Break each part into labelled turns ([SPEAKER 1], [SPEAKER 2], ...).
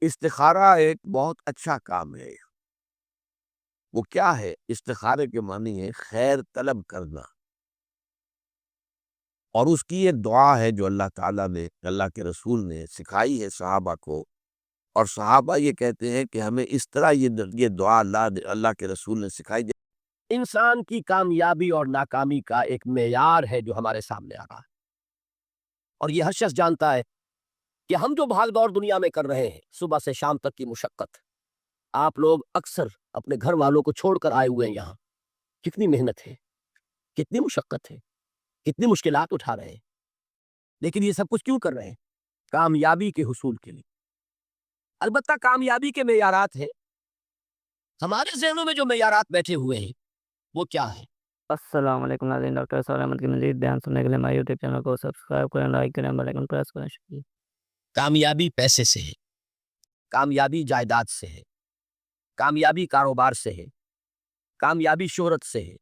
[SPEAKER 1] استخارہ ایک بہت اچھا کام ہے۔ وہ کیا ہے؟ استخارے کے معنی ہے خیر طلب کرنا، اور اس کی ایک دعا ہے جو اللہ تعالیٰ نے، اللہ کے رسول نے سکھائی ہے صحابہ کو، اور صحابہ یہ کہتے ہیں کہ ہمیں اس طرح یہ دعا اللہ کے رسول نے سکھائی۔ انسان کی کامیابی اور ناکامی کا ایک معیار ہے جو ہمارے سامنے آ رہا ہے، اور یہ ہر شخص جانتا ہے کہ ہم جو بھاگ دوڑ دنیا میں کر رہے ہیں، صبح سے شام تک کی مشقت، آپ لوگ اکثر اپنے گھر والوں کو چھوڑ کر آئے ہوئے ہیں یہاں، کتنی محنت ہے، کتنی مشقت ہے، کتنی مشکلات اٹھا رہے ہیں، لیکن یہ سب کچھ کیوں کر رہے ہیں؟ کامیابی کے حصول کے لیے۔ البتہ کامیابی کے معیارات ہیں، ہمارے ذہنوں میں جو معیارات بیٹھے ہوئے ہیں وہ کیا ہے؟
[SPEAKER 2] السلام علیکم ناظرین، ڈاکٹر سہیل احمد کی مزید بیان سننے کے لیے ہمارے یوٹیوب چینل کو سبسکرائب کریں، لائک کریں، بیل آئیکن پریس کریں۔ شکریہ۔
[SPEAKER 1] کامیابی پیسے سے ہے، کامیابی جائیداد سے ہے، کامیابی کاروبار سے ہے، کامیابی شہرت سے ہے،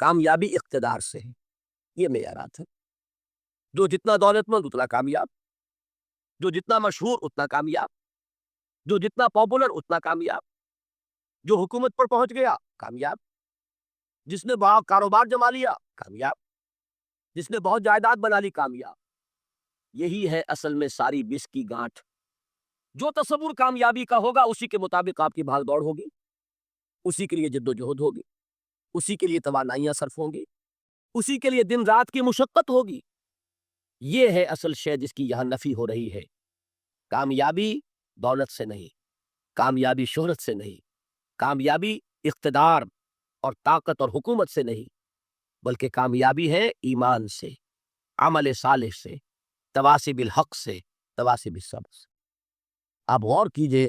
[SPEAKER 1] کامیابی اقتدار سے ہے۔ یہ معیارات ہیں۔ جو جتنا دولت مند اتنا کامیاب، جو جتنا مشہور اتنا کامیاب، جو جتنا پاپولر اتنا کامیاب، جو حکومت پر پہنچ گیا کامیاب، جس نے بڑا کاروبار جما لیا کامیاب، جس نے بہت جائیداد بنا لی کامیاب۔ یہی ہے اصل میں ساری بس کی گانٹھ۔ جو تصور کامیابی کا ہوگا اسی کے مطابق آپ کی بھاگ دوڑ ہوگی، اسی کے لیے جد و جہد ہوگی، اسی کے لیے توانائیاں صرف ہوں گی، اسی کے لیے دن رات کی مشقت ہوگی۔ یہ ہے اصل شے جس کی یہاں نفی ہو رہی ہے۔ کامیابی دولت سے نہیں، کامیابی شہرت سے نہیں، کامیابی اقتدار اور طاقت اور حکومت سے نہیں، بلکہ کامیابی ہے ایمان سے، عمل صالح سے، تواصی بالحق سے، تواصی بالصبر سے۔ آپ غور کیجئے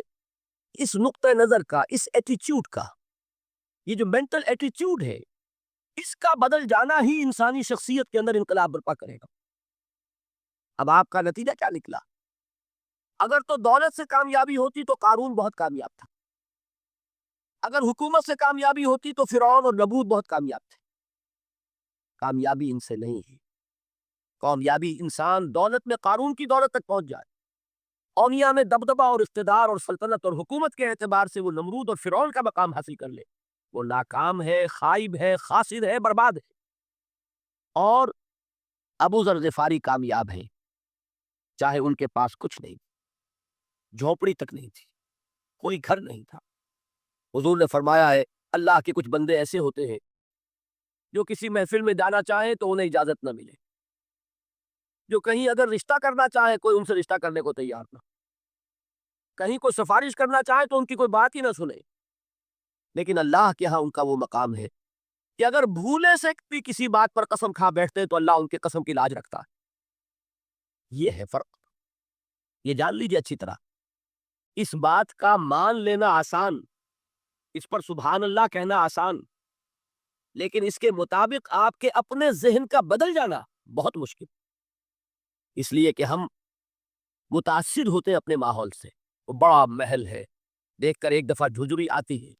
[SPEAKER 1] اس نقطہ نظر کا، اس ایٹیچیوڈ کا، یہ جو مینٹل ایٹیچیوڈ ہے، اس کا بدل جانا ہی انسانی شخصیت کے اندر انقلاب برپا کرے گا۔ اب آپ کا نتیجہ کیا نکلا؟ اگر تو دولت سے کامیابی ہوتی تو قارون بہت کامیاب تھا، اگر حکومت سے کامیابی ہوتی تو فرعون اور نمرود بہت کامیاب تھے۔ کامیابی ان سے نہیں ہے۔ کامیابی انسان دولت میں قارون کی دولت تک پہنچ جائے، اونیا میں دبدبہ اور اقتدار اور سلطنت اور حکومت کے اعتبار سے وہ نمرود اور فرعون کا مقام حاصل کر لے، وہ ناکام ہے، خائب ہے، خاسر ہے، برباد ہے۔ اور ابو ذر غفاری کامیاب ہیں، چاہے ان کے پاس کچھ نہیں، جھوپڑی تک نہیں تھی، کوئی گھر نہیں تھا۔ حضور نے فرمایا ہے اللہ کے کچھ بندے ایسے ہوتے ہیں جو کسی محفل میں جانا چاہیں تو انہیں اجازت نہ ملے، جو کہیں اگر رشتہ کرنا چاہے کوئی ان سے رشتہ کرنے کو تیار نہ، کہیں کوئی سفارش کرنا چاہے تو ان کی کوئی بات ہی نہ سنے۔ لیکن اللہ کے ہاں ان کا وہ مقام ہے کہ اگر بھولے سے بھی کسی بات پر قسم کھا بیٹھتے تو اللہ ان کے قسم کی لاج رکھتا ہے۔ یہ ہے فرق، یہ جان لیجیے اچھی طرح۔ اس بات کا مان لینا آسان، اس پر سبحان اللہ کہنا آسان، لیکن اس کے مطابق آپ کے اپنے ذہن کا بدل جانا بہت مشکل، اس لیے کہ ہم متاثر ہوتے اپنے ماحول سے۔ وہ بڑا محل ہے، دیکھ کر ایک دفعہ جھجری آتی ہے،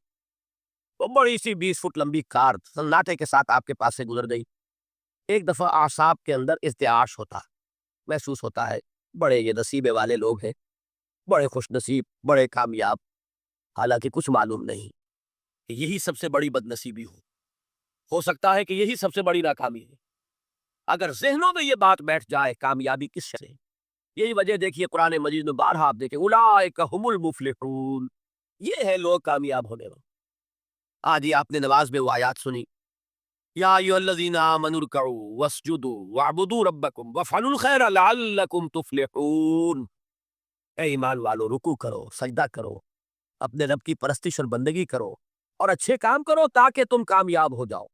[SPEAKER 1] وہ بڑی سی 20 فٹ لمبی کار سناٹے کے ساتھ آپ کے پاس سے گزر گئی، ایک دفعہ اعصاب کے اندر ارتعاش ہوتا، محسوس ہوتا ہے بڑے یہ نصیبے والے لوگ ہیں، بڑے خوش نصیب، بڑے کامیاب، حالانکہ کچھ معلوم نہیں کہ یہی سب سے بڑی بد نصیبی ہو سکتا ہے کہ یہی سب سے بڑی ناکامی ہے۔ اگر ذہنوں میں یہ بات بیٹھ جائے کامیابی کس سے، یہی وجہ دیکھیے قرآن مجید میں بارہا آپ دیکھیں اولئک هم المفلحون، یہ ہے لوگ کامیاب ہونے والے۔ آج ہی آپ نے نماز میں وہ آیات سنی، یا ایھا الذین آمنوا ارکعوا واسجدوا واعبدوا ربکم وافعلوا الخیر لعلکم تفلحون۔ اے ایمان والو، رکوع کرو، سجدہ کرو، اپنے رب کی پرستش اور بندگی کرو، اور اچھے کام کرو تاکہ تم کامیاب ہو جاؤ۔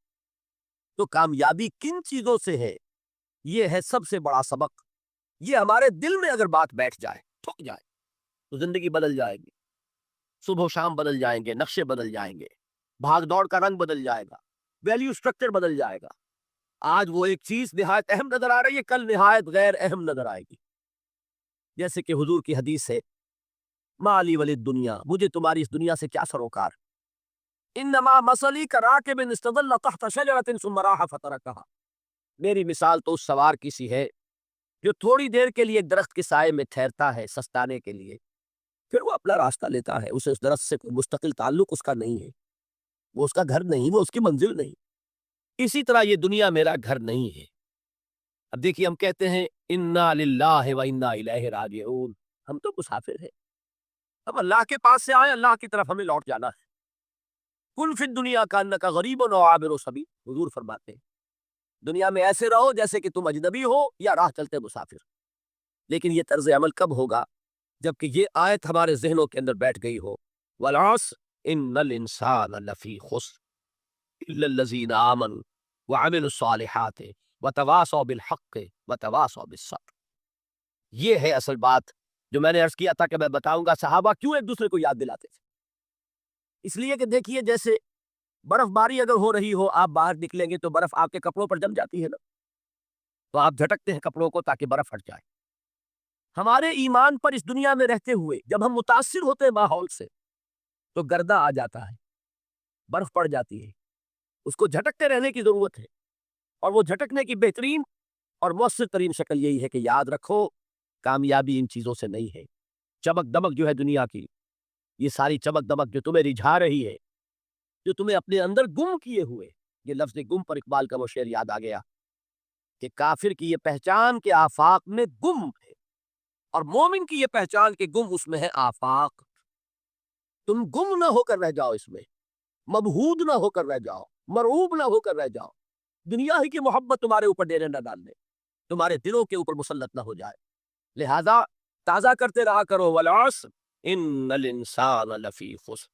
[SPEAKER 1] تو کامیابی کن چیزوں سے ہے؟ یہ ہے سب سے بڑا سبق۔ یہ ہمارے دل میں اگر بات بیٹھ جائے، ٹھک جائے، تو زندگی بدل جائے گی، صبح و شام بدل جائیں گے، نقشے بدل جائیں گے، بھاگ دوڑ کا رنگ بدل جائے گا، ویلیو سٹرکچر بدل جائے گا۔ آج وہ ایک چیز نہایت اہم نظر آ رہی ہے، کل نہایت غیر اہم نظر آئے گی۔ جیسے کہ حضور کی حدیث ہے، مالی ولد دنیا، مجھے تمہاری اس دنیا سے کیا سروکار، انما مثلی کراکب استظل تحت شجرۃ ثم راح فترکھا، میری مثال تو اس سوار کی سی ہے جو تھوڑی دیر کے لیے ایک درخت کے سائے میں ٹھہرتا ہے سستانے کے لیے، پھر وہ اپنا راستہ لیتا ہے، اسے اس درخت سے کوئی مستقل تعلق اس کا نہیں ہے، وہ اس کا گھر نہیں، وہ اس کی منزل نہیں۔ اسی طرح یہ دنیا میرا گھر نہیں ہے۔ اب دیکھیے ہم کہتے ہیں انا للہ و انا الیہ راجعون، ہم تو مسافر ہیں، ہم اللہ کے پاس سے آئے، اللہ کی طرف ہمیں لوٹ جانا ہے۔ کن فی الدنیا کانک غریب و عابر سبیل، حضور فرماتے ہیں دنیا میں ایسے رہو جیسے کہ تم اجنبی ہو یا راہ چلتے مسافر۔ لیکن یہ طرز عمل کب ہوگا؟ جبکہ یہ آیت ہمارے ذہنوں کے اندر بیٹھ گئی ہو، والعصر ان الانسان لفی خسر الا الذین آمنوا وعملوا الصالحات وتواصوا بالحق وتواصوا بالصبر۔ یہ ہے اصل بات جو میں نے عرض کیا تھا کہ میں بتاؤں گا صحابہ کیوں ایک دوسرے کو یاد دلاتے تھے۔ اس لیے کہ دیکھیے جیسے برف باری اگر ہو رہی ہو، آپ باہر نکلیں گے تو برف آپ کے کپڑوں پر جم جاتی ہے نا، تو آپ جھٹکتے ہیں کپڑوں کو تاکہ برف ہٹ جائے۔ ہمارے ایمان پر اس دنیا میں رہتے ہوئے جب ہم متاثر ہوتے ہیں ماحول سے تو گردہ آ جاتا ہے، برف پڑ جاتی ہے، اس کو جھٹکتے رہنے کی ضرورت ہے، اور وہ جھٹکنے کی بہترین اور مؤثر ترین شکل یہی ہے کہ یاد رکھو کامیابی ان چیزوں سے نہیں ہے۔ چمک دمک جو ہے دنیا کی، یہ ساری چمک دمک جو تمہیں رجھا رہی ہے، جو تمہیں اپنے اندر گم کیے ہوئے، یہ لفظ گم پر اقبال کا وہ شعر یاد آ گیا کہ کافر کی یہ پہچان کے آفاق میں گم ہے، اور مومن کی یہ پہچان کے گم اس میں ہے آفاق۔ تم گم نہ ہو کر رہ جاؤ، اس میں مبہود نہ ہو کر رہ جاؤ، مرعوب نہ ہو کر رہ جاؤ، دنیا ہی کی محبت تمہارے اوپر ڈیرے نہ ڈال دے، تمہارے دلوں کے اوپر مسلط نہ ہو جائے۔ لہذا تازہ کرتے رہا کرو، والعصر ان الانسان لفی خسر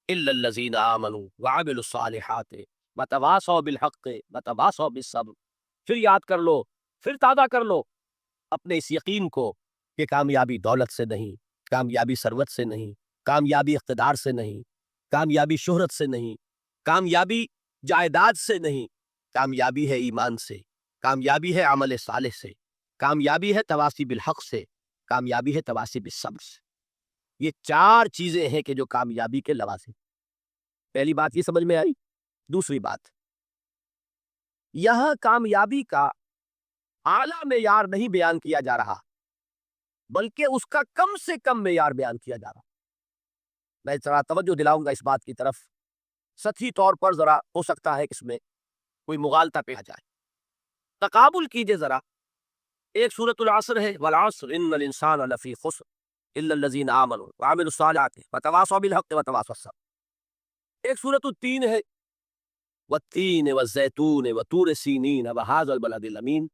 [SPEAKER 1] الا الذین آمنوا وعملوا الصالحات وتواصوا بالحق وتواصوا بالصبر۔ پھر یاد کر لو، پھر تازہ کر لو اپنے اس یقین کو کہ کامیابی دولت سے نہیں، کامیابی ثروت سے نہیں، کامیابی اقتدار سے نہیں، کامیابی شہرت سے نہیں، کامیابی جائیداد سے نہیں، کامیابی ہے ایمان سے، کامیابی ہے عمل صالح سے، کامیابی ہے تواصی بالحق سے، کامیابی ہے تواصی بالصبر سے۔ یہ چار چیزیں ہیں کہ جو کامیابی کے لوازم۔ پہلی بات یہ سمجھ میں آئی۔ دوسری بات، یہاں کامیابی کا اعلیٰ معیار نہیں بیان کیا جا رہا، بلکہ اس کا کم سے کم معیار بیان کیا جا رہا۔ میں ذرا توجہ دلاؤں گا اس بات کی طرف، سطحی طور پر ذرا ہو سکتا ہے کہ اس میں کوئی مغالطہ پہ آ جائے۔ تقابل کیجئے ذرا، ایک سورۃ العصر ہے، والعصر ان الانسان لفی خسر الا الذین آمنوا وعملوا الصالحات وتواصوا بالحق وتواصوا بالصبر۔ ایک سورۃ التین ہے، والتین والزیتون وطور سینین وہذا البلد الامین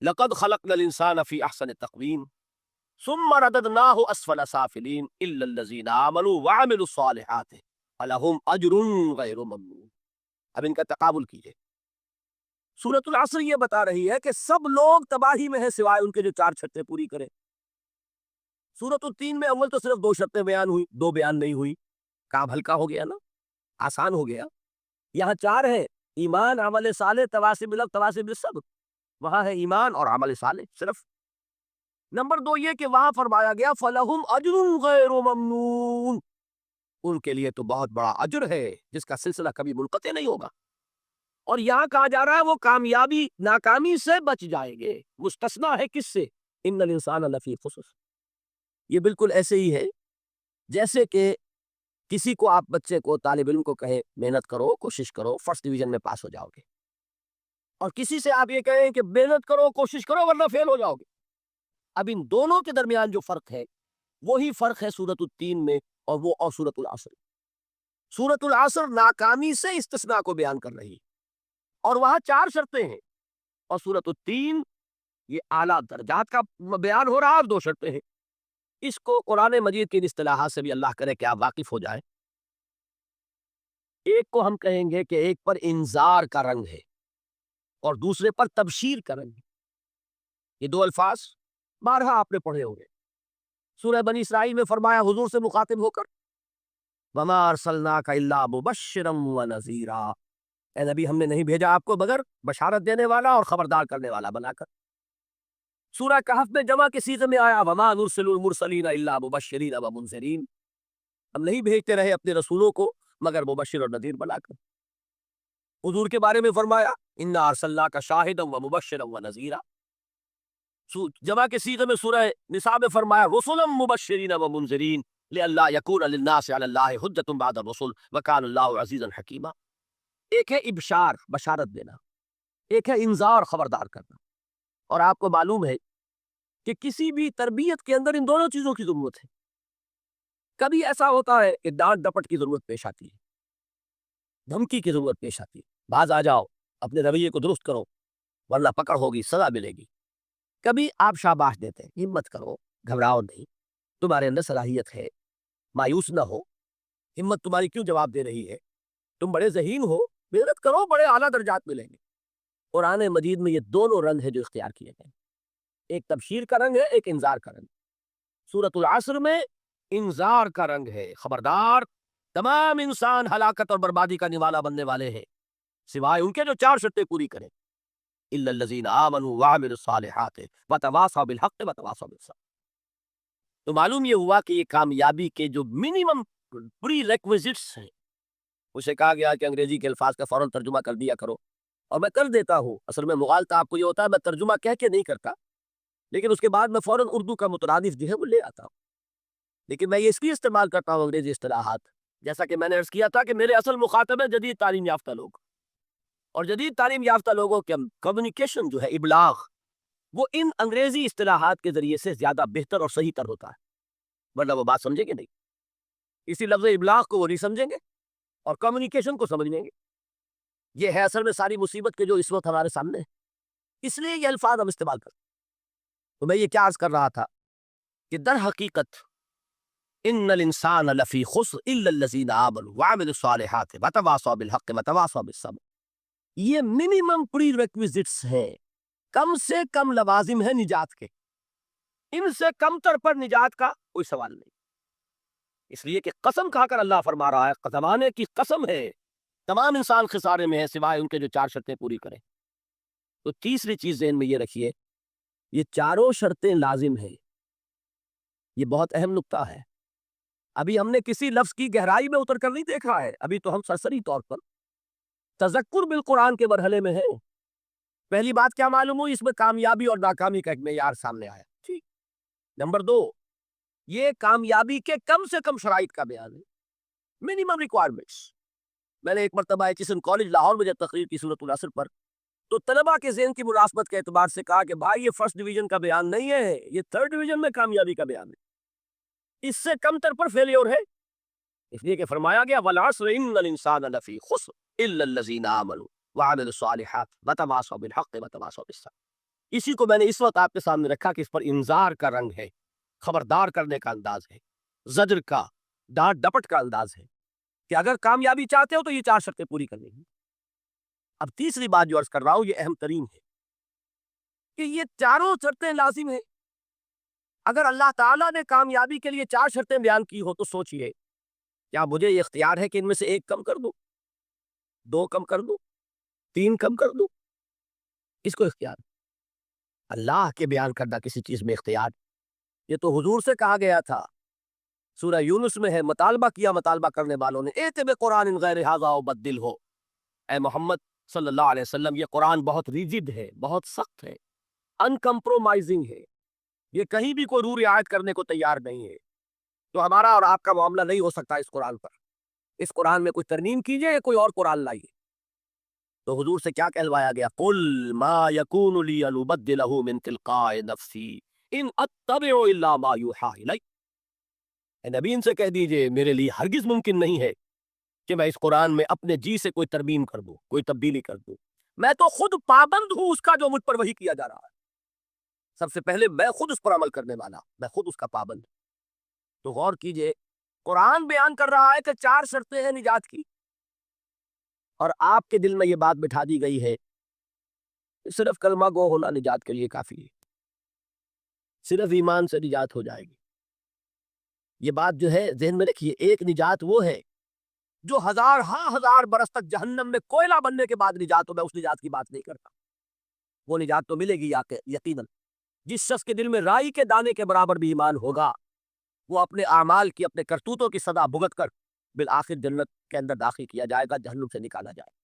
[SPEAKER 1] لقد خلقنا الانسان فی احسن تقویم ثم رددناہ اسفل سافلین الا الذین آمنوا وعملوا الصالحات فلہم اجر غیر ممنون۔ اب ان کا تقابل کیجئے۔ سورۃ العصر یہ بتا رہی ہے کہ سب لوگ تباہی میں ہیں سوائے ان کے جو چار شرطیں پوری کریں۔ سورۃ التین میں اول تو صرف دو شرطیں بیان ہوئی، دو بیان نہیں ہوئی، کام ہلکا ہو گیا نا، آسان ہو گیا۔ یہاں چار ہے، ایمان، عمل صالح، تواصی بالحق، تواصی بالصبر۔ وہاں ہے ایمان اور عمل صالح صرف۔ نمبر دو یہ کہ وہاں فرمایا گیا فَلَهُمْ أَجْرٌ غَيْرُ مَمْنُونَ، ان کے لیے تو بہت بڑا اجر ہے جس کا سلسلہ کبھی منقطع نہیں ہوگا۔ اور یہاں کہا جا رہا ہے وہ کامیابی ناکامی سے بچ جائیں گے۔ مستثنیٰ ہے کس سے؟ ان الانسان لفی خسر۔ یہ بالکل ایسے ہی ہے جیسے کہ کسی کو آپ بچے کو، طالب علم کو کہیں محنت کرو، کوشش کرو، فرسٹ ڈویژن میں پاس ہو جاؤ گے، اور کسی سے آپ یہ کہیں کہ محنت کرو، کوشش کرو ورنہ فیل ہو جاؤ گے۔ اب ان دونوں کے درمیان جو فرق ہے وہی فرق ہے سورۃ التین میں اور سورۃ العصر۔ سورۃ العصر ناکامی سے استثناء کو بیان کر رہی ہے اور وہاں چار شرطیں ہیں، اور سورۃ التین یہ اعلیٰ درجات کا بیان ہو رہا اور دو شرطیں ہیں۔ اس کو قرآن مجید کی اصطلاحات سے بھی اللہ کرے کہ آپ واقف ہو جائیں۔ ایک کو ہم کہیں گے کہ ایک پر انذار کا رنگ ہے اور دوسرے پر تبشیر کا رنگ ہے۔ یہ دو الفاظ بارہا آپ نے پڑھے ہوں گے۔ سورہ بنی اسرائیل میں فرمایا حضور سے مخاطب ہو کر وَمَا أَرْسَلْنَاكَ إِلَّا مُبَشِّرًا وَنَذِيرًا، اے نبی ہم نے نہیں بھیجا آپ کو مگر بشارت دینے والا اور خبردار کرنے والا بنا کر۔ سورہ کہف میں جمع کے صیغے میں آیا وَمَا نُرْسِلُ الْمُرْسَلِينَ إِلَّا مُبَشِّرِينَ وَمُنذِرِينَ، ہم نہیں بھیجتے رہے اپنے رسولوں کو مگر مبشر اور نذیر بنا کر۔ حضور کے بارے میں فرمایا اِنَّا أَرْسَلْنَاكَ شَاهِدًا وَمُبَشِّرًا وَنَذِيرًا، جمع کے سیغے میں سورہ نساء میں فرمایا رسلا مبشرین و منذرین لئلا یکون للناس علی اللہ حجۃ بعد الرسل وکان اللہ عزیزا حکیما۔ ایک ہے ابشار، بشارت دینا، ایک ہے انذار، خبردار کرنا۔ اور آپ کو معلوم ہے کہ کسی بھی تربیت کے اندر ان دونوں چیزوں کی ضرورت ہے۔ کبھی ایسا ہوتا ہے کہ ڈانٹ ڈپٹ کی ضرورت پیش آتی ہے، دھمکی کی ضرورت پیش آتی ہے، باز آ جاؤ، اپنے رویے کو درست کرو ورنہ پکڑ ہوگی، سزا ملے گی۔ کبھی آپ شاباش دیتے ہیں، ہمت کرو، گھبراؤ نہیں، تمہارے اندر صلاحیت ہے، مایوس نہ ہو، ہمت تمہاری کیوں جواب دے رہی ہے، تم بڑے ذہین ہو، محنت کرو، بڑے اعلیٰ درجات ملیں گے۔ قرآن مجید میں یہ دونوں رنگ ہیں جو اختیار کیے گئے، ایک تبشیر کا رنگ ہے، ایک انذار کا رنگ۔ سورۃ العصر میں انذار کا رنگ ہے، خبردار، تمام انسان ہلاکت اور بربادی کا نوالا بننے والے ہیں سوائے ان کے جو 4 شرطیں پوری کریں، الا الذین آمنوا وعملوا الصالحات وتواصوا بالحق وتواصوا بالصبر۔ تو معلوم یہ ہوا کہ یہ کامیابی کے جو منیمم پری ریکویزٹس ہیں، اسے کہا گیا کہ انگریزی کے الفاظ کا فوراً ترجمہ کر دیا کرو، اور میں کر دیتا ہوں۔ اصل میں مغالطہ آپ کو یہ ہوتا ہے، میں ترجمہ کہہ کے نہیں کرتا، لیکن اس کے بعد میں فوراً اردو کا مترادف جو ہے وہ لے آتا ہوں، لیکن میں یہ اس لیے استعمال کرتا ہوں انگریزی اصطلاحات، جیسا کہ میں نے عرض کیا تھا کہ میرے اصل مخاطب ہیں جدید تعلیم یافتہ لوگ، اور جدید تعلیم یافتہ لوگوں کے کمیونیکیشن جو ہے، ابلاغ، وہ ان انگریزی اصطلاحات کے ذریعے سے زیادہ بہتر اور صحیح تر ہوتا ہے، ورنہ وہ بات سمجھیں گے نہیں۔ اسی لفظ ابلاغ کو وہ نہیں سمجھیں گے اور کمیونیکیشن کو سمجھ لیں گے۔ یہ ہے اصل میں ساری مصیبت کے جو اس وقت ہمارے سامنے ہے، اس لیے یہ الفاظ ہم استعمال کرتے ہیں۔ تو میں یہ کیا عرض کر رہا تھا کہ در حقیقت ان الانسان لفی خسر الا الذین آمنوا وعملوا الصالحات وتواصوا بالحق وتواصوا بالصبر، یہ منیمم پری ریکویزٹس ہیں، کم سے کم لوازم ہیں نجات کے، ان سے کم تر پر نجات کا کوئی سوال نہیں، اس لیے کہ قسم کھا کر اللہ فرما رہا ہے، زمانے کی قسم ہے، تمام انسان خسارے میں ہے سوائے ان کے جو 4 شرطیں پوری کریں۔ تو تیسری چیز ذہن میں یہ رکھیے، یہ چاروں شرطیں لازم ہیں، یہ بہت اہم نکتہ ہے۔ ابھی ہم نے کسی لفظ کی گہرائی میں اتر کر نہیں دیکھا ہے، ابھی تو ہم سرسری طور پر تذکر بالقرآن کے مرحلے میں ہیں۔ پہلی بات کیا معلوم ہوئی، اس میں کامیابی اور ناکامی کا ایک معیار سامنے آیا، ٹھیک۔ نمبر 2، یہ کامیابی کے کم سے کم شرائط کا بیان ہے، منیمم ریکوائرمنٹس۔ میں نے ایک مرتبہ ایچ کالج لاہور میں جب تقریر کی سورۃ العصر پر، تو طلباء کے ذہن کی مناسبت کے اعتبار سے کہا کہ بھائی یہ فرسٹ ڈویژن کا بیان نہیں ہے، یہ 3rd ڈویژن میں کامیابی کا بیان ہے، اس سے کم تر پر فیلیور ہے، اس لیے کہ فرمایا گیا والعصر ان الانسان لفی خسر الا الذین آمنوا وعملوا الصالحات وتواصوا بالحق وتواصوا بالصبر۔ اسی کو میں نے اس وقت آپ کے سامنے رکھا کہ اس پر انذار کا رنگ ہے، خبردار کرنے کا انداز ہے، زجر کا، ڈانٹ ڈپٹ کا انداز ہے کہ اگر کامیابی چاہتے ہو تو یہ 4 شرطیں پوری کرنی ہیں۔ اب تیسری بات جو عرض کر رہا ہوں یہ اہم ترین ہے کہ یہ چاروں شرطیں لازم ہیں۔ اگر اللہ تعالیٰ نے کامیابی کے لیے 4 شرطیں بیان کی ہو تو سوچئے، کیا مجھے یہ اختیار ہے کہ ان میں سے 1 کم کر دوں، 2 کم کر دوں، 3 کم کر دوں؟ اس کو اختیار، اللہ کے بیان کردہ کسی چیز میں اختیار، یہ تو حضور سے کہا گیا تھا، سورہ یونس میں ہے، مطالبہ کیا مطالبہ کرنے والوں نے، ایت بقرآن غیر ھذا وبدل ہو، اے محمد صلی اللہ علیہ وسلم، یہ قرآن بہت ریجڈ ہے، بہت سخت ہے، ان کمپرومائزنگ ہے، یہ کہیں بھی کوئی رو رعایت کرنے کو تیار نہیں ہے، تو ہمارا اور آپ کا معاملہ نہیں ہو سکتا اس قرآن پر، اس قرآن میں کوئی ترمیم کیجئے یا کوئی اور قرآن لائیے۔ تو حضور سے کیا کہلوایا گیا، قل ما یکون لی ان ابدلہ من تلقاء نفسی ان اتبع الا ما یوحی الی، اے نبی ان سے کہہ دیجئے میرے لیے ہرگز ممکن نہیں ہے کہ میں اس قرآن میں اپنے جی سے کوئی ترمیم کر دوں، کوئی تبدیلی کر دوں، میں تو خود پابند ہوں اس کا جو مجھ پر وحی کیا جا رہا ہے، سب سے پہلے میں خود اس پر عمل کرنے والا، میں خود اس کا پابند ہوں۔ تو غور کیجئے، قرآن بیان کر رہا ہے کہ 4 شرطیں ہیں نجات کی، اور آپ کے دل میں یہ بات بٹھا دی گئی ہے صرف کلمہ گو ہونا نجات کے لیے کافی ہے، صرف ایمان سے نجات ہو جائے گی۔ یہ بات جو ہے ذہن میں رکھیے، ایک نجات وہ ہے جو ہزار برس تک جہنم میں کوئلہ بننے کے بعد نجات ہو، میں اس نجات کی بات نہیں کرتا، وہ نجات تو ملے گی یقیناً۔ جس شخص کے دل میں رائی کے دانے کے برابر بھی ایمان ہوگا، وہ اپنے اعمال کی، اپنے کرتوتوں کی سزا بھگت کر بالآخر جنت کے اندر داخل کیا جائے گا، جہنم سے نکالا جائے گا،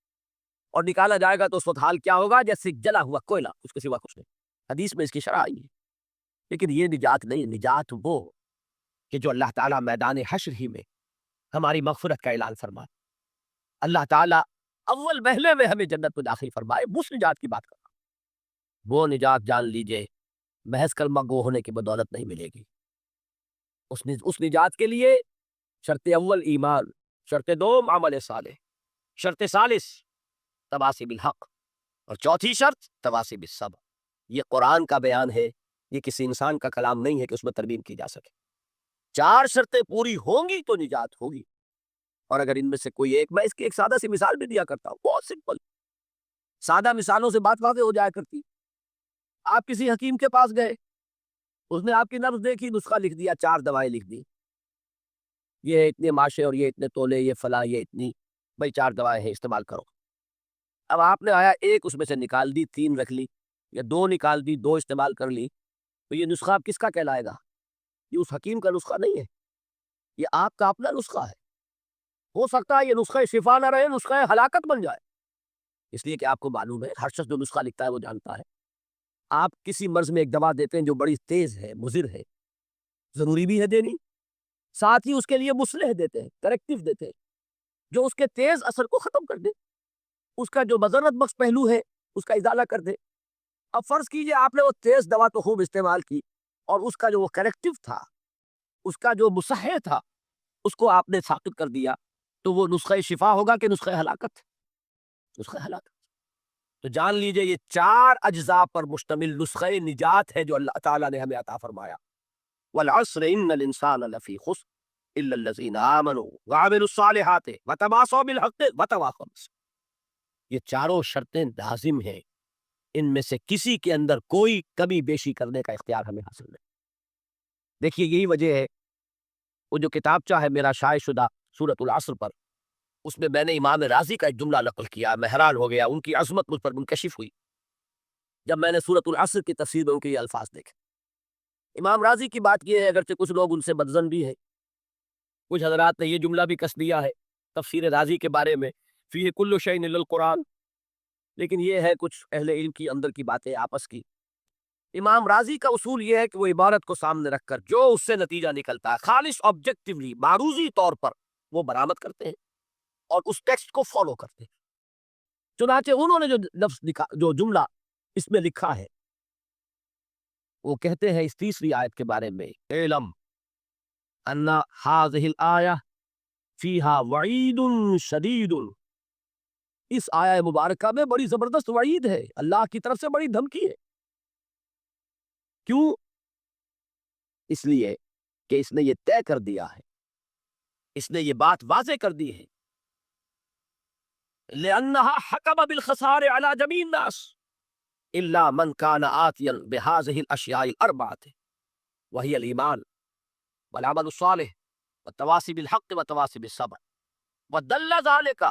[SPEAKER 1] اور نکالا جائے گا تو اس وقت حال کیا ہوگا، جیسے جلا ہوا کوئلہ، اس کے سوا کچھ نہیں۔ حدیث میں اس کی شرح آئی ہے. لیکن یہ نجات نہیں، نجات وہ کہ جو اللہ تعالیٰ میدان حشر ہی میں ہماری مغفرت کا اعلان فرمائے. اللہ تعالیٰ اول پہلے میں ہمیں جنت میں داخل فرمائے. اس نجات کی بات کر رہا ہوں. وہ نجات جان لیجئے محض کلمہ گو ہونے کی بدولت نہیں ملے گی. اس نجات کے لیے شرط اول ایمان، شرط دوم عمل صالح، شرط ثالث تواصی بالحق، اور چوتھی شرط تواصی بالصبر. یہ قرآن کا بیان ہے، یہ کسی انسان کا کلام نہیں ہے کہ اس میں ترمیم کی جا سکے. 4 شرطیں پوری ہوں گی تو نجات ہوگی. اور اگر ان میں سے کوئی ایک، میں اس کی ایک سادہ سی مثال بھی دیا کرتا ہوں، بہت سمپل، سادہ مثالوں سے بات واضح ہو جایا کرتی. آپ کسی حکیم کے پاس گئے، اس نے آپ کی نبض دیکھی، نسخہ لکھ دیا، 4 دوائیں لکھ دی، یہ اتنے ماشے اور یہ اتنے تولے، یہ فلاں، یہ اتنی، بھائی 4 دوائیں ہیں، استعمال کرو. اب آپ نے آیا ایک اس میں سے نکال دی، 3 رکھ لی، یا 2 نکال دی، 2 استعمال کر لی، تو یہ نسخہ آپ کس کا کہلائے گا؟ یہ اس حکیم کا نسخہ نہیں ہے، یہ آپ کا اپنا نسخہ ہے. ہو سکتا ہے یہ نسخہ شفا نہ رہے، نسخہ ہلاکت بن جائے. اس لیے کہ آپ کو معلوم ہے، ہر شخص جو نسخہ لکھتا ہے وہ جانتا ہے. آپ کسی مرض میں ایک دوا دیتے ہیں جو بڑی تیز ہے، مضر ہے، ضروری بھی ہے دینی، ساتھ ہی اس کے لیے مصلح دیتے ہیں، کریکٹیو دیتے ہیں، جو اس کے تیز اثر کو ختم کر دے، اس کا جو مضرت بخش پہلو ہے اس کا ازالہ کر دے. اب فرض کیجئے آپ نے وہ تیز دوا تو خوب استعمال کی، اور اس کا جو وہ کریکٹیو تھا، اس کا جو مصحح تھا، اس کو آپ نے ساقط کر دیا، تو وہ نسخہ شفا ہوگا کہ نسخہ ہلاکت؟ نسخہ ہلاکت. تو جان لیجئے یہ 4 اجزاء پر مشتمل نسخہ نجات ہے جو اللہ تعالیٰ نے ہمیں عطا فرمایا. والعصر ان الانسان لفی خسر الا الذین آمنوا وعملوا الصالحات وتواصوا بالحق وتواصوا بالصبر. یہ چاروں شرطیں لازم ہیں، ان میں سے کسی کے اندر کوئی کمی بیشی کرنے کا اختیار ہمیں حاصل نہیں. دیکھیے یہی وجہ ہے، وہ جو کتابچہ ہے میرا شائع شدہ سورۃ العصر پر، اس میں نے امام رازی کا ایک جملہ نقل کیا. میں حیران ہو گیا، ان کی عظمت مجھ پر منکشف ہوئی جب میں نے سورۃ العصر کی تفسیر میں ان کے یہ الفاظ دیکھے. امام رازی کی بات یہ ہے، اگرچہ کچھ لوگ ان سے بدظن بھی ہیں، کچھ حضرات نے یہ جملہ بھی کس دیا ہے تفسیر رازی کے بارے میں، فیہ کل شیء الا القرآن، لیکن یہ ہے کچھ اہل علم کی اندر کی باتیں آپس کی. امام رازی کا اصول یہ ہے کہ وہ عبارت کو سامنے رکھ کر جو اس سے نتیجہ نکلتا ہے خالص آبجیکٹیولی، معروضی طور پر وہ برآمد کرتے ہیں اور اس ٹیکسٹ کو فالو کرتے ہیں. چنانچہ انہوں نے جو لفظ لکھا، جو جملہ اس میں لکھا ہے، وہ کہتے ہیں اس 3 آیت کے بارے میں، اعلم ان هذه الآیہ فیہا وعید شدید. اس آیہ مبارکہ میں بڑی زبردست وعید ہے، اللہ کی طرف سے بڑی دھمکی ہے. کیوں؟ اس لیے کہ اس نے یہ طے کر دیا ہے، اس نے یہ بات واضح کر دی ہے، لأنها حکم بالخسار على جميع الناس الا من كان آتيا بهذه الاشیاء الاربعة وهي الايمان والعمل الصالح والتواصي بالحق والتواصي بالصبر. ودل ذلك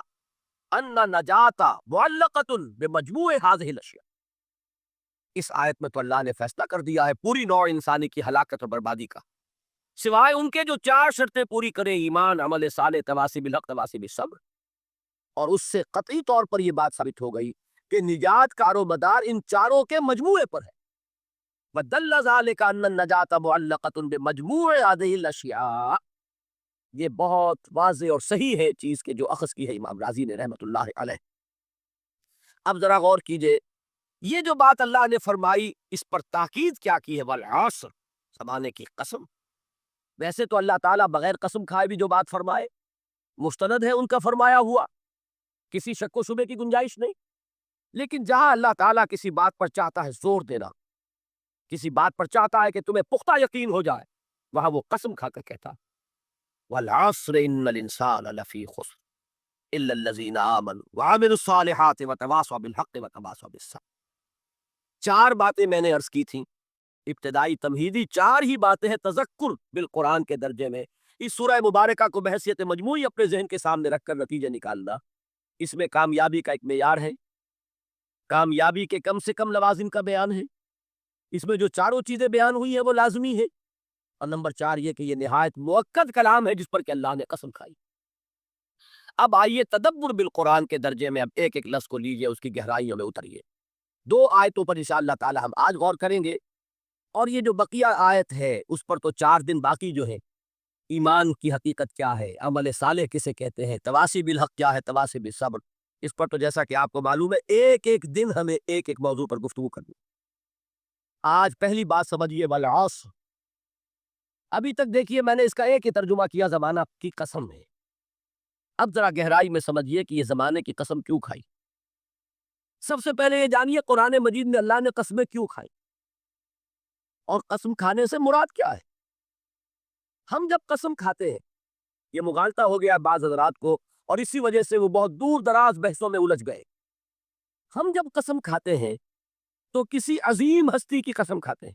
[SPEAKER 1] ان نجاة معلقة بمجموع هذه الاشیاء. اس آیت میں تو اللہ نے فیصلہ کر دیا ہے پوری نوع انسانی کی ہلاکت اور بربادی کا، سوائے ان کے جو 4 شرطیں پوری کرے، ایمان، عمل صالح، تواصی بالحق، تواصی بالصبر. اور اس سے قطعی طور پر یہ بات ثابت ہو گئی کہ نجات کا و مدار ان چاروں کے مجموعے پر ہے. وَدَلَّ ذَلِكَ أَنَّ النَّجَاةَ مُعَلَّقَةٌ بِمَجْمُوعِ هَذِهِ الْأَشْيَاءِ. یہ بہت واضح اور صحیح ہے چیز کے جو اخذ کی ہے امام رازی نے رحمت اللہ علیہ. اب ذرا غور کیجئے، یہ جو بات اللہ نے فرمائی اس پر تاکید کیا کی ہے، والعصر، زمانے کی قسم. ویسے تو اللہ تعالیٰ بغیر قسم کھائے بھی جو بات فرمائے مستند ہے ان کا فرمایا ہوا، کسی شک و شبے کی گنجائش نہیں. لیکن جہاں اللہ تعالیٰ کسی بات پر چاہتا ہے زور دینا، کسی بات پر چاہتا ہے کہ تمہیں پختہ یقین ہو جائے، وہاں وہ قسم کھا کر کہتا والعصر ان الانسان لفی خسر الا الذین آمنوا وعملوا الصالحات وتواصوا بالحق وتواصوا بالصبر. 4 باتیں میں نے عرض کی تھیں، ابتدائی تمہیدی 4 ہی باتیں ہیں تذکر بالقرآن کے درجے میں. اس سورہ مبارکہ کو بحیثیت مجموعی اپنے ذہن کے سامنے رکھ کر نتیجے نکالنا. اس میں کامیابی کا ایک معیار ہے، کامیابی کے کم سے کم لوازم کا بیان ہے، اس میں جو 4 چیزیں بیان ہوئی ہیں وہ لازمی ہے، اور نمبر 4 یہ کہ یہ نہایت مؤکد کلام ہے جس پر کہ اللہ نے قسم کھائی. اب آئیے تدبر بالقرآن کے درجے میں، اب ایک ایک لفظ کو لیجئے، اس کی گہرائیوں میں اتریے. دو آیتوں پر انشاءاللہ تعالی ہم آج غور کریں گے، اور یہ جو بقیہ آیت ہے اس پر تو 4 دن باقی جو ہے، ایمان کی حقیقت کیا ہے، عمل صالح کسے کہتے ہیں، تواصی بالحق کیا ہے، تواصی بالصبر، اس پر تو جیسا کہ آپ کو معلوم ہے ایک ایک دن ہمیں ایک ایک موضوع پر گفتگو کرنی۔ آج پہلی بات سمجھیے، والعصر۔ ابھی تک دیکھیے میں نے اس کا ایک ہی ترجمہ کیا، زمانہ کی قسم ہے۔ اب ذرا گہرائی میں سمجھیے کہ یہ زمانے کی قسم کیوں کھائی۔ سب سے پہلے یہ جانیے قرآن مجید میں اللہ نے قسمیں کیوں کھائی، اور قسم کھانے سے مراد کیا ہے۔ ہم جب قسم کھاتے ہیں، یہ مغالطہ ہو گیا بعض حضرات کو، اور اسی وجہ سے وہ بہت دور دراز بحثوں میں الجھ گئے۔ ہم جب قسم کھاتے ہیں تو کسی عظیم ہستی کی قسم کھاتے ہیں،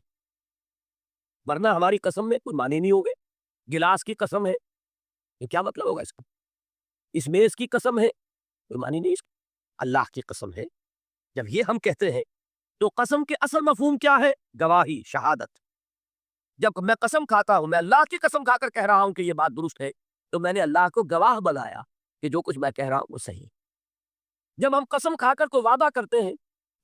[SPEAKER 1] ورنہ ہماری قسم میں کوئی معنی نہیں ہوگے۔ گلاس کی قسم ہے، یہ کیا مطلب ہوگا اس کا؟ اس میز کی قسم ہے، کوئی معنی نہیں اس کا۔ اللہ کی قسم ہے، جب یہ ہم کہتے ہیں تو قسم کے اصل مفہوم کیا ہے؟ گواہی، شہادت۔ جب میں قسم کھاتا ہوں، میں اللہ کی قسم کھا کر کہہ رہا ہوں کہ یہ بات درست ہے، تو میں نے اللہ کو گواہ بنایا کہ جو کچھ میں کہہ رہا ہوں وہ صحیح ہے۔ جب ہم قسم کھا کر کوئی وعدہ کرتے ہیں،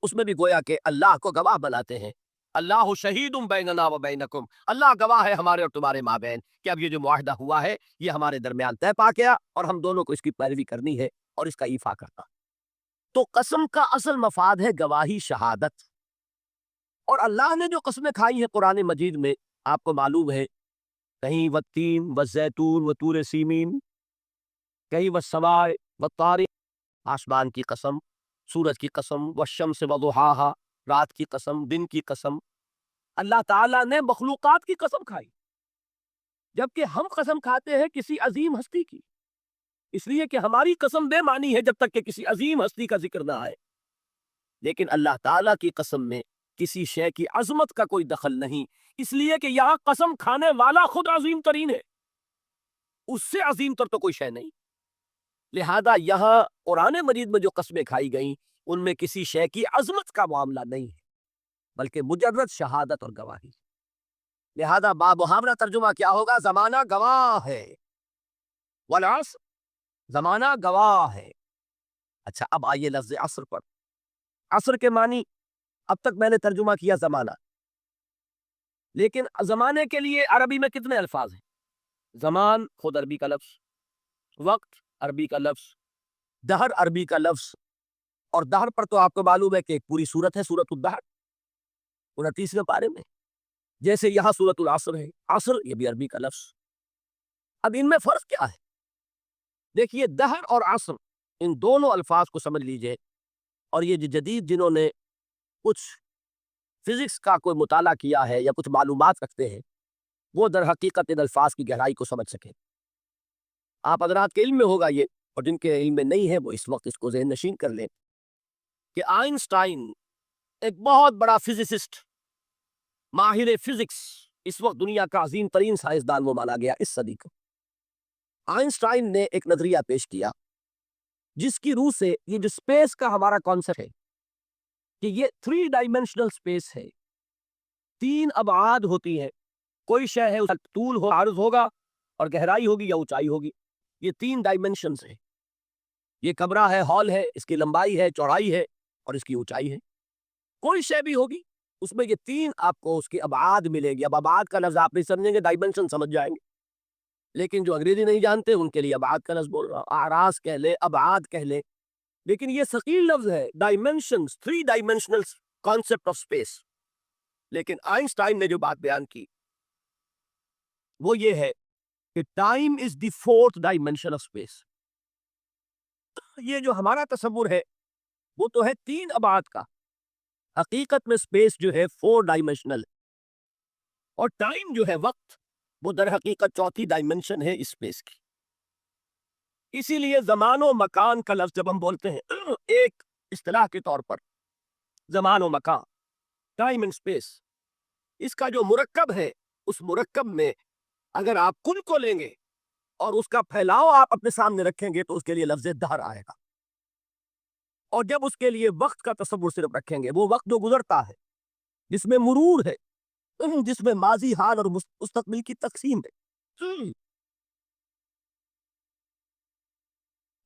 [SPEAKER 1] اس میں بھی گویا کہ اللہ کو گواہ بناتے ہیں۔ اللہ شہید بیننا و بینکم، اللہ گواہ ہے ہمارے اور تمہارے مابین کہ اب یہ جو معاہدہ ہوا ہے یہ ہمارے درمیان طے پا گیا، اور ہم دونوں کو اس کی پیروی کرنی ہے اور اس کا ایفا کرنا۔ تو قسم کا اصل مفاد ہے گواہی، شہادت۔ اور اللہ نے جو قسمیں کھائی ہیں قرآن مجید میں، آپ کو معلوم ہے، کہیں والتین والزیتون وطور سینین، کہیں والسماء والطارق، آسمان کی قسم، سورج کی قسم، والشمس وضحاہا، رات کی قسم، دن کی قسم۔ اللہ تعالیٰ نے مخلوقات کی قسم کھائی، جبکہ ہم قسم کھاتے ہیں کسی عظیم ہستی کی، اس لیے کہ ہماری قسم بے معنی ہے جب تک کہ کسی عظیم ہستی کا ذکر نہ آئے۔ لیکن اللہ تعالیٰ کی قسم میں کسی شے کی عظمت کا کوئی دخل نہیں، اس لیے کہ یہاں قسم کھانے والا خود عظیم ترین ہے، اس سے عظیم تر تو کوئی شے نہیں۔ لہذا یہاں قرآن مجید میں جو قسمیں کھائی گئیں ان میں کسی شے کی عظمت کا معاملہ نہیں ہے، بلکہ مجرد شہادت اور گواہی۔ لہذا بامحاورہ ترجمہ کیا ہوگا؟ زمانہ گواہ ہے، والعصر، زمانہ گواہ ہے۔ اچھا، اب آئیے لفظ عصر پر۔ عصر کے معنی اب تک میں نے ترجمہ کیا زمانہ، لیکن زمانے کے لیے عربی میں کتنے الفاظ ہیں؟ زمان خود عربی کا لفظ، وقت عربی کا لفظ، دہر عربی کا لفظ، اور دہر پر تو آپ کو معلوم ہے کہ ایک پوری سورت ہے، سورۃ الدہر، 29ویں پارے میں، جیسے یہاں سورۃ العصر ہے، عصر یہ بھی عربی کا لفظ۔ اب ان میں فرق کیا ہے؟ دیکھیے، دہر اور عصر، ان دونوں الفاظ کو سمجھ لیجئے، اور یہ جدید جنہوں نے کچھ فزکس کا کوئی مطالعہ کیا ہے یا کچھ معلومات رکھتے ہیں، وہ در حقیقت ان الفاظ کی گہرائی کو سمجھ سکیں۔ آپ حضرات کے علم میں ہوگا یہ، اور جن کے علم میں نہیں ہے وہ اس وقت اس کو ذہن نشین کر لیں کہ آئنسٹائن ایک بہت بڑا فزسسٹ، ماہر فزکس، اس وقت دنیا کا عظیم ترین سائنسدان وہ مانا گیا اس صدی کو۔ آئنسٹائن نے ایک نظریہ پیش کیا جس کی روح سے یہ جو سپیس کا ہمارا کانسیپٹ ہے کہ یہ 3 ڈائمینشنل سپیس ہے، 3 ابعاد ہوتی ہے، کوئی شے ہے اس کا طول ہو، عرض ہوگا، اور گہرائی ہوگی یا اونچائی ہوگی، یہ 3 ڈائمینشنز ہیں۔ یہ کمرہ ہے، ہال ہے، اس کی لمبائی ہے، چوڑائی ہے، اور اس کی اونچائی ہے۔ کوئی شے بھی ہوگی اس میں یہ 3 آپ کو اس کی ابعاد ملے گی۔ اب ابعاد کا لفظ آپ نہیں سمجھیں گے، ڈائمینشن سمجھ جائیں گے، لیکن جو انگریزی نہیں جانتے ان کے لیے ابعاد کا لفظ بول رہا ہوں، اعراض کہہ لیں، ابعاد کہہ لیں، لیکن یہ ثقیل لفظ ہے، dimensions, 3 dimensional concept of space. لیکن آئنسٹائن نے جو بات بیان کی وہ یہ ہے کہ time is the 4th dimension of space. یہ جو ہمارا تصور ہے وہ تو ہے 3 ابعاد کا، حقیقت میں اسپیس جو ہے 4 ڈائمینشنل، اور ٹائم جو ہے، وقت، وہ در حقیقت 4تھی ڈائمینشن ہے اسپیس کی۔ اسی لیے زمان و مکان کا لفظ جب ہم بولتے ہیں ایک اصطلاح کے طور پر، زمان و مکان، ٹائم اینڈ اسپیس، اس کا جو مرکب ہے، اس مرکب میں اگر آپ کل کو لیں گے اور اس کا پھیلاؤ آپ اپنے سامنے رکھیں گے تو اس کے لیے لفظ دہر آئے گا، اور جب اس کے لیے وقت کا تصور صرف رکھیں گے، وہ وقت جو گزرتا ہے، جس میں مرور ہے، جس میں ماضی، حال اور مستقبل کی تقسیم ہے،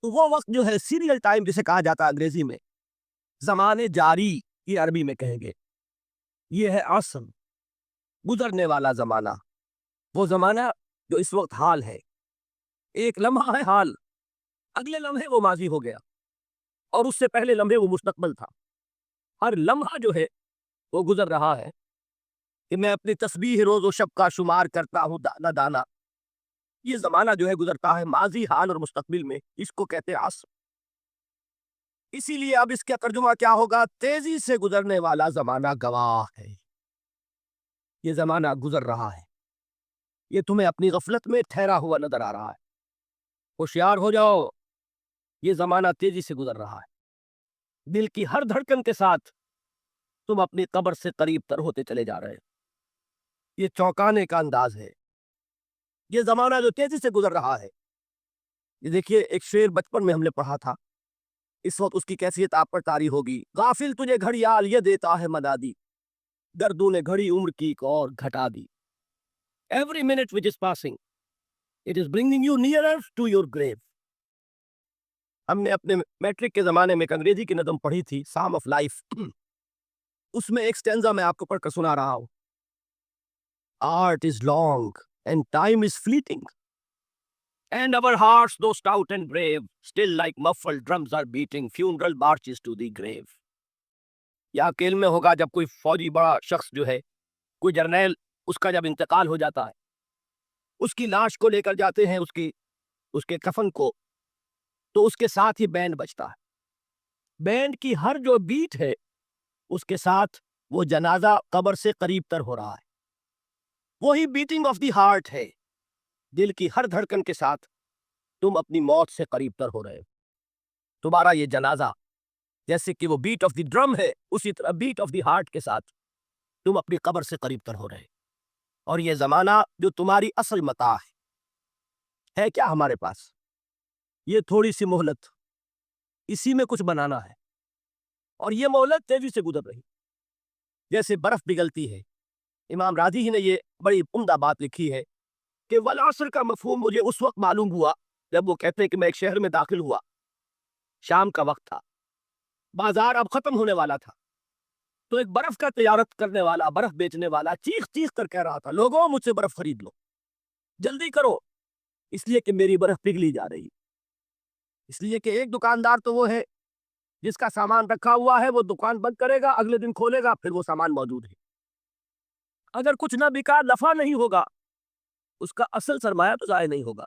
[SPEAKER 1] تو وہ وقت جو ہے سیریل ٹائم جسے کہا جاتا ہے انگریزی میں، زمان جاری، یہ عربی میں کہیں گے یہ ہے عصر، گزرنے والا زمانہ، وہ زمانہ جو اس وقت حال ہے۔ ایک لمحہ ہے حال، اگلے لمحے وہ ماضی ہو گیا، اور اس سے پہلے لمحے وہ مستقبل تھا۔ ہر لمحہ جو ہے وہ گزر رہا ہے کہ میں اپنی تسبیح روز و شب کا شمار کرتا ہوں دانا دانا۔ یہ زمانہ جو ہے گزرتا ہے ماضی، حال اور مستقبل میں، اس کو کہتے ہیں عصر۔ اسی لیے اب اس کا ترجمہ کیا ہوگا؟ تیزی سے گزرنے والا زمانہ گواہ ہے۔ یہ زمانہ گزر رہا ہے، یہ تمہیں اپنی غفلت میں ٹھہرا ہوا نظر آ رہا ہے۔ ہوشیار ہو جاؤ، یہ زمانہ تیزی سے گزر رہا ہے۔ دل کی ہر دھڑکن کے ساتھ تم اپنی قبر سے قریب تر ہوتے چلے جا رہے ہو۔ یہ چونکانے کا انداز ہے، یہ زمانہ جو تیزی سے گزر رہا ہے۔ یہ دیکھیے، ایک شعر بچپن میں ہم نے پڑھا تھا، اس وقت اس کی کیفیت آپ پر طاری ہوگی۔ غافل تجھے گھڑیال یہ دیتا ہے مدادی، گردوں نے گھڑی عمر کی ایک اور گھٹا دی۔ Every minute which is passing, it is bringing you nearer to your grave۔ ہم نے اپنے میٹرک کے زمانے میں ایک انگریزی کی نظم پڑھی تھی، سام آف لائف۔ اس میں ایک سٹینزا میں آپ کو پڑھ کر سنا رہا ہوں۔ Art is long and time is fleeting, and our hearts, though stout and brave, still like muffled drums are beating funeral marches to the grave۔ یا کیل میں ہوگا جب کوئی فوجی بڑا شخص جو ہے، کوئی جرنیل، اس کا جب انتقال ہو جاتا ہے، اس کی لاش کو لے کر جاتے ہیں، اس کے کفن کو، تو اس کے ساتھ ہی بینڈ بجتا ہے۔ بینڈ کی ہر جو بیٹ ہے، اس کے ساتھ وہ جنازہ قبر سے قریب تر ہو رہا ہے۔ وہی بیٹنگ آف دی ہارٹ ہے، دل کی ہر دھڑکن کے ساتھ تم اپنی موت سے قریب تر ہو رہے ہو۔ تمہارا یہ جنازہ جیسے کہ وہ بیٹ آف دی ڈرم ہے، اسی طرح بیٹ آف دی ہارٹ کے ساتھ تم اپنی قبر سے قریب تر ہو رہے ہو۔ اور یہ زمانہ جو تمہاری اصل متاع ہے کیا ہمارے پاس؟ یہ تھوڑی سی مہلت، اسی میں کچھ بنانا ہے، اور یہ مہلت تیزی سے گزر رہی جیسے برف پگھلتی ہے۔ امام راضی ہی نے یہ بڑی عمدہ بات لکھی ہے کہ والعصر کا مفہوم مجھے اس وقت معلوم ہوا جب وہ کہتے ہیں کہ میں ایک شہر میں داخل ہوا، شام کا وقت تھا، بازار اب ختم ہونے والا تھا، تو ایک برف کا تجارت کرنے والا، برف بیچنے والا چیخ چیخ کر کہہ رہا تھا، لوگوں مجھ سے برف خرید لو، جلدی کرو، اس لیے کہ میری برف پگھلی جا رہی۔ اس لیے کہ ایک دکاندار تو وہ ہے جس کا سامان رکھا ہوا ہے، وہ دکان بند کرے گا، اگلے دن کھولے گا، پھر وہ سامان موجود ہے۔ اگر کچھ نہ بکا، نفع نہیں ہوگا، اس کا اصل سرمایہ تو ضائع نہیں ہوگا۔